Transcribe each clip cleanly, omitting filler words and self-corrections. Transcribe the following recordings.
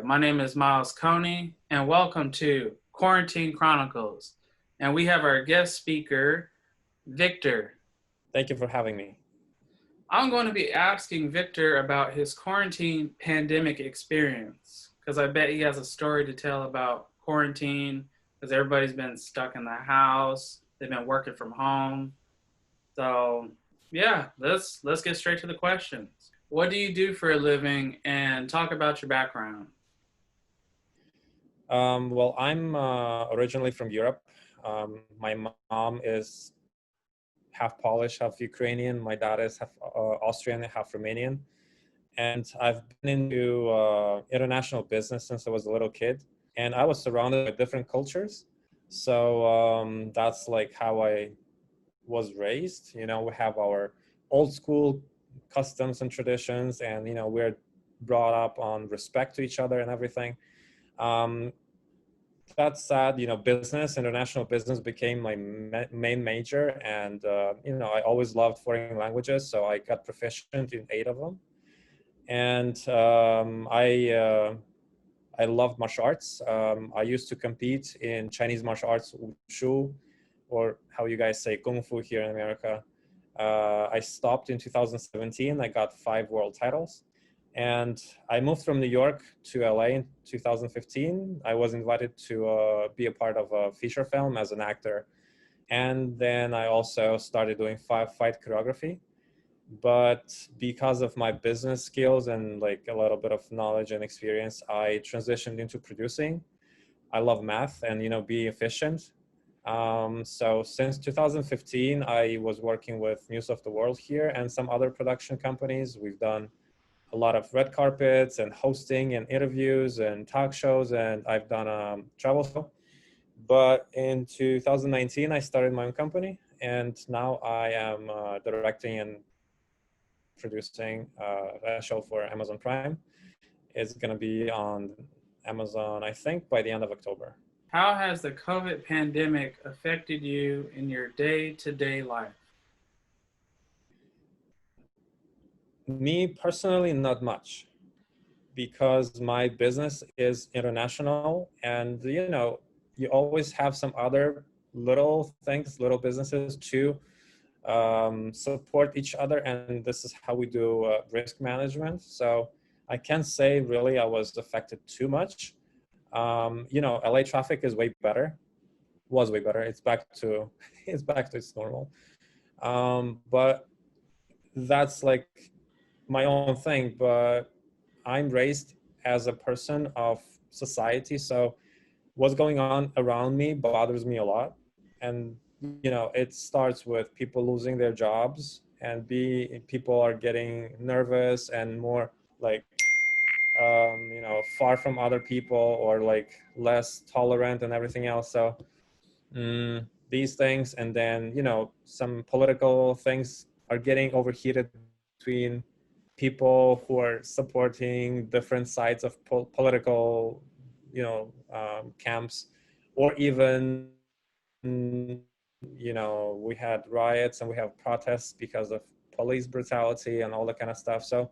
My name is Miles Coney, and welcome to Quarantine Chronicles. And we have our guest speaker, Victor. Thank you for having me. I'm going to be asking Victor about his quarantine pandemic experience because I bet he has a story to tell about quarantine because everybody's been stuck in the house. They've been working from home. So, yeah, let's get straight to the questions. What do you do for a living and talk about your background? Well, I'm originally from Europe. My mom is half Polish, half Ukrainian. My dad is half Austrian, half Romanian. And I've been into international business since I was a little kid. And I was surrounded by different cultures. So that's like how I was raised. You know, we have our old school customs and traditions, and, you know, we're brought up on respect to each other and everything. Um, that said, you know, international business became my main major. And, you know, I always loved foreign languages. So I got proficient in 8 of them. And I loved martial arts. I used to compete in Chinese martial arts, wushu, or how you guys say kung fu here in America. I stopped in 2017. I got 5 world titles. And I moved from New York to LA in 2015. I was invited to be a part of a feature film as an actor. And then I also started doing fight choreography. But because of my business skills and like a little bit of knowledge and experience, I transitioned into producing. I love math and, you know, be efficient. So since 2015, I was working with News of the World here and some other production companies. We've done a lot of red carpets and hosting and interviews and talk shows, and I've done a travel show. But in 2019, I started my own company, and now I am directing and producing a show for Amazon Prime. It's going to be on Amazon, I think, by the end of October. How has the COVID pandemic affected you in your day-to-day life? Me personally, not much, because my business is international, and, you know, you always have some other little things, little businesses to support each other, and this is how we do risk management. So I can't say really I was affected too much. You know, LA traffic is way better, was way better. It's back to it's back to its normal. But that's like my own thing. But I'm raised as a person of society, so what's going on around me bothers me a lot. And, you know, it starts with people losing their jobs, and people are getting nervous and more like you know, far from other people, or like less tolerant and everything else. So these things, and then, you know, some political things are getting overheated between people who are supporting different sides of political, you know, camps, or even, you know, we had riots and we have protests because of police brutality and all that kind of stuff. So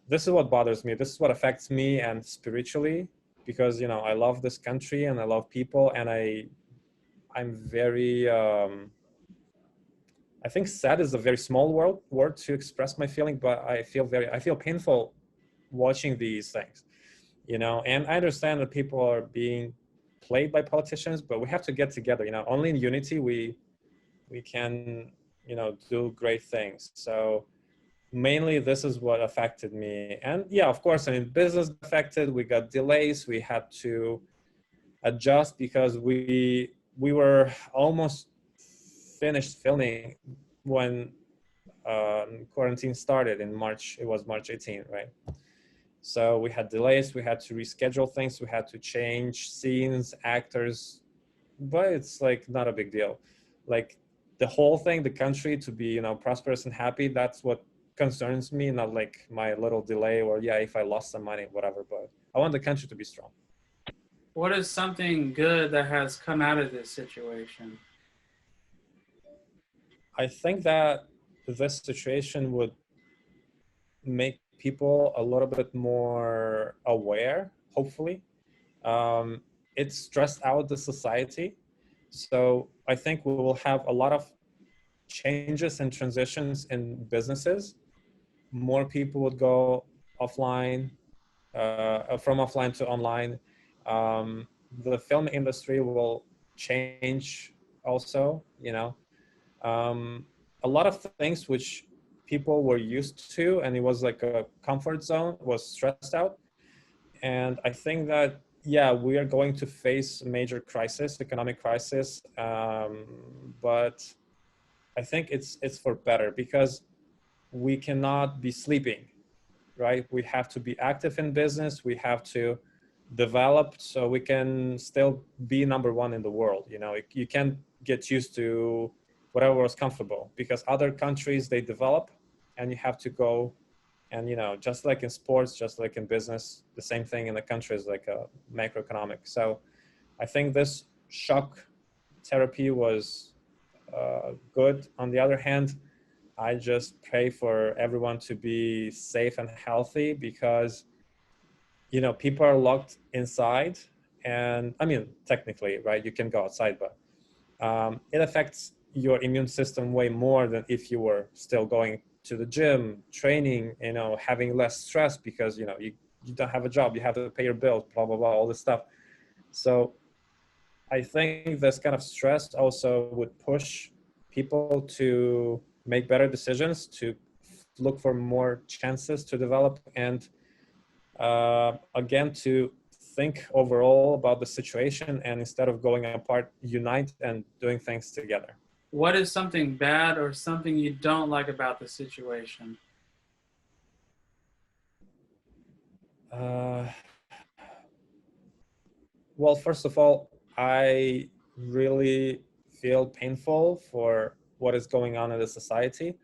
this is what bothers me. This is what affects me, and spiritually, because, you know, I love this country and I love people, and I'm very I think sad is a very small word to express my feeling, but I feel painful watching these things, you know. And I understand that people are being played by politicians, but we have to get together, you know. Only in unity we can, you know, do great things. So mainly this is what affected me. And yeah, of course, I mean, business affected. We got delays. We had to adjust because we were almost finished filming when quarantine started in March. It was March 18th, right? So we had delays. We had to reschedule things. We had to change scenes, actors, but it's like not a big deal. Like the whole thing, the country to be, you know, prosperous and happy, that's what concerns me, not like my little delay, or yeah, if I lost some money, whatever. But I want the country to be strong. What is something good that has come out of this situation? I think that this situation would make people a little bit more aware. hopefully. Um, it stressed out the society. So I think we will have a lot of changes and transitions in businesses. More people would go offline, from offline to online. The film industry will change also, a lot of things which people were used to and it was like a comfort zone was stressed out. And I think that, yeah, we are going to face a major crisis, economic crisis. But I think it's for better because we cannot be sleeping, right? We have to be active in business. We have to develop so we can still be number one in the world. You can't get used to whatever was comfortable because other countries, they develop and you have to go. And, just like in sports, just like in business, the same thing in the country is like a macroeconomic. So I think this shock therapy was good. On the other hand, I just pray for everyone to be safe and healthy because, people are locked inside. And I mean, technically, right, you can go outside, but it affects your immune system way more than if you were still going to the gym, training, having less stress because, you don't have a job, you have to pay your bills, blah, blah, blah, all this stuff. So I think this kind of stress also would push people to make better decisions, to look for more chances to develop, and again, to think overall about the situation and instead of going apart, unite and doing things together. What is something bad or something you don't like about the situation? Uh, well, first of all, I really feel painful for what is going on in the society,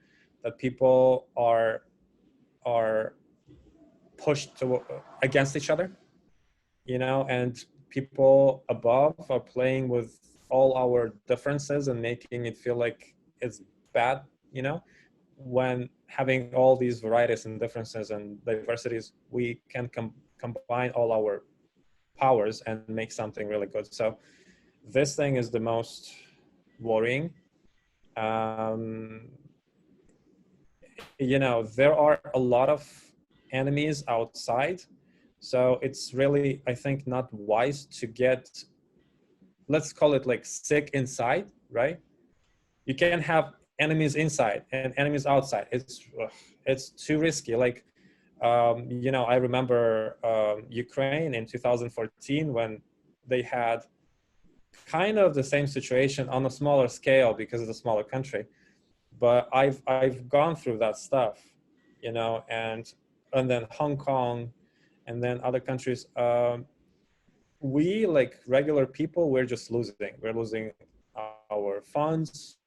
that people are pushed against each other, and people above are playing with all our differences and making it feel like it's bad, when having all these varieties and differences and diversities, we can combine all our powers and make something really good. So this thing is the most worrying. um, there are a lot of enemies outside, so it's really, I think, not wise to get, let's call it like, sick inside, right? You can have enemies inside and enemies outside. It's too risky. Like, I remember Ukraine in 2014 when they had kind of the same situation on a smaller scale because it's a smaller country. But I've gone through that stuff, and then Hong Kong, and then other countries. We, like regular people, we're just losing. We're losing our funds,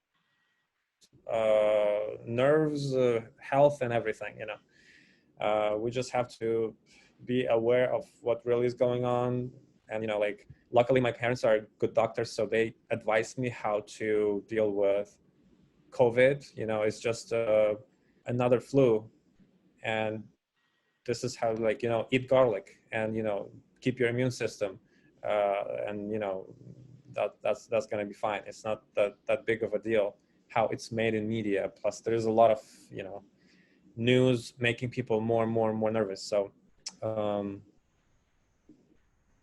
nerves, health, and everything. We just have to be aware of what really is going on. And like, luckily my parents are good doctors, so they advised me how to deal with COVID. It's just another flu, and this is how, like, eat garlic and keep your immune system, and that's going to be fine. It's not that big of a deal how it's made in media. Plus there's a lot of news making people more and more and more nervous. So um,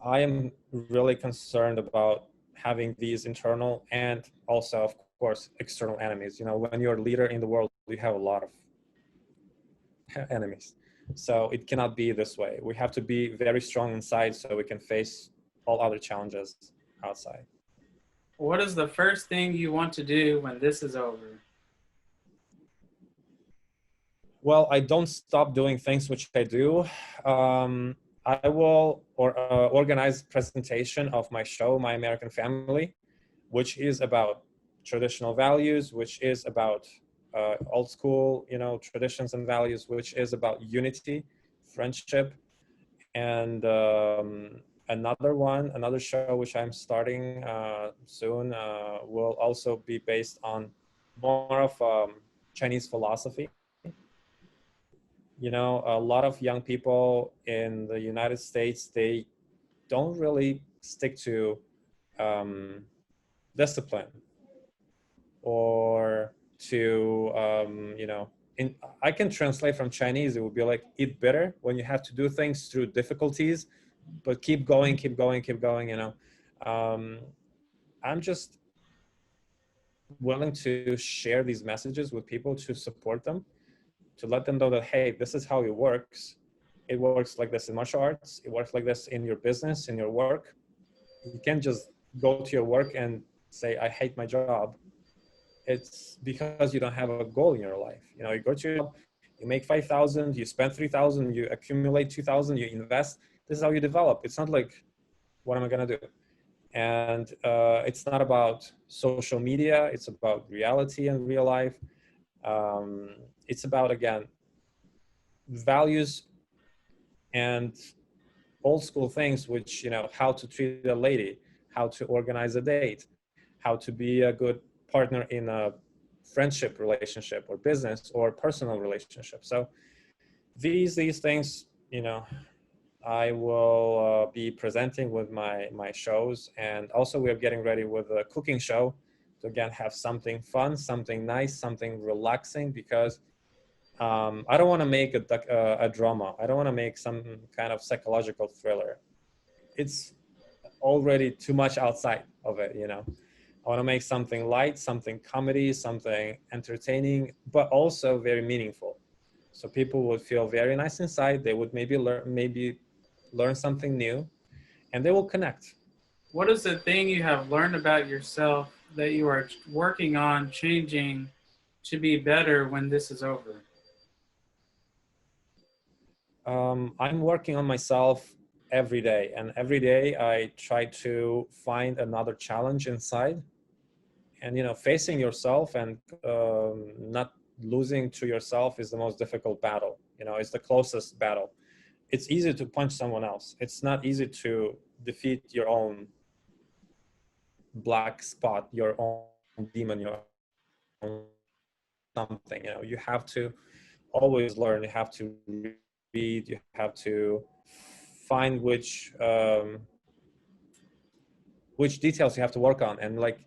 I am really concerned about having these internal and also, of course, external enemies. When you're a leader in the world, you have a lot of enemies. So it cannot be this way. We have to be very strong inside so we can face all other challenges outside. What is the first thing you want to do when this is over? Well, I don't stop doing things which I do. I will organize presentation of my show, My American Family, which is about traditional values, which is about old school, traditions and values, which is about unity, friendship, and another show which I'm starting soon will also be based on more of Chinese philosophy. You know, a lot of young people in the United States, they don't really stick to um, discipline or to, you know, I can translate from Chinese. It would be like eat bitter when you have to do things through difficulties, but keep going, keep going, keep going. You know, um, I'm just willing to share these messages with people to support them, to let them know that, hey, this is how it works. It works like this in martial arts. It works like this in your business, in your work. You can't just go to your work and say, I hate my job. It's because you don't have a goal in your life. You know, you go to your job, you make 5,000, you spend 3,000, you accumulate 2,000, you invest. This is how you develop. It's not like, what am I going to do? And it's not about social media. It's about reality and real life. It's about, again, values and old school things, which, you know, how to treat a lady, how to organize a date, how to be a good partner in a friendship relationship or business or personal relationship. So these things, you know, I will be presenting with my shows. And also we're getting ready with a cooking show to, again, have something fun, something nice, something relaxing, because I don't want to make a drama. I don't want to make some kind of psychological thriller. It's already too much outside of it, you know. I want to make something light, something comedy, something entertaining, but also very meaningful. So people would feel very nice inside. They would maybe learn something new, and they will connect. What is the thing you have learned about yourself that you are working on changing to be better when this is over? I'm working on myself every day, and every day I try to find another challenge inside. And, you know, facing yourself and not losing to yourself is the most difficult battle. You know, it's the closest battle. It's easy to punch someone else. It's not easy to defeat your own black spot, your own demon, your own something. You know, you have to always learn. You have to read. You have to find which details you have to work on. And like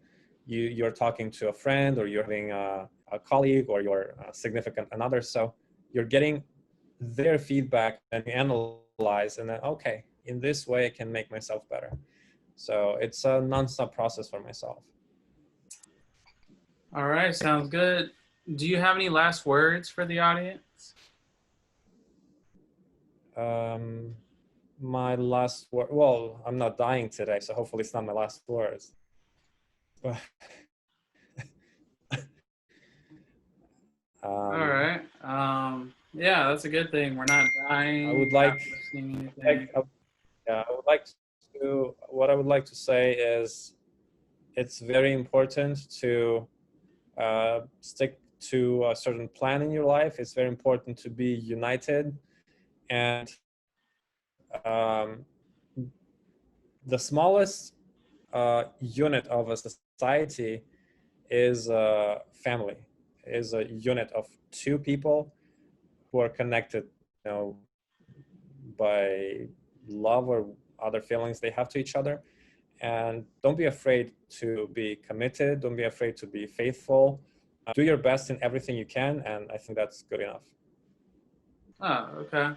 you're talking to a friend, or you're having a colleague, or your significant another. So you're getting their feedback and you analyze, and then, okay, in this way I can make myself better. So it's a nonstop process for myself. All right, sounds good. Do you have any last words for the audience? Um, my last word, well, I'm not dying today, so hopefully it's not my last words. But All right. Yeah, that's a good thing. We're not I dying, would not like, missing anything. like yeah, I would like to, what I would like to say is, it's very important to stick to a certain plan in your life. It's very important to be united. And the smallest unit of a society is a family, is a unit of two people who are connected, you know, by love or other feelings they have to each other. And don't be afraid to be committed. Don't be afraid to be faithful. Do your best in everything you can, and I think that's good enough. Oh, okay.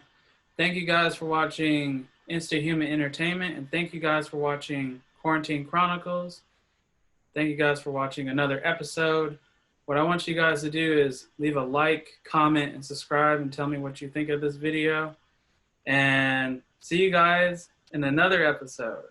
Thank you guys for watching Insta Human Entertainment, and thank you guys for watching Quarantine Chronicles. Thank you guys for watching another episode. What I want you guys to do is leave a like, comment, and subscribe, and tell me what you think of this video. And see you guys in another episode.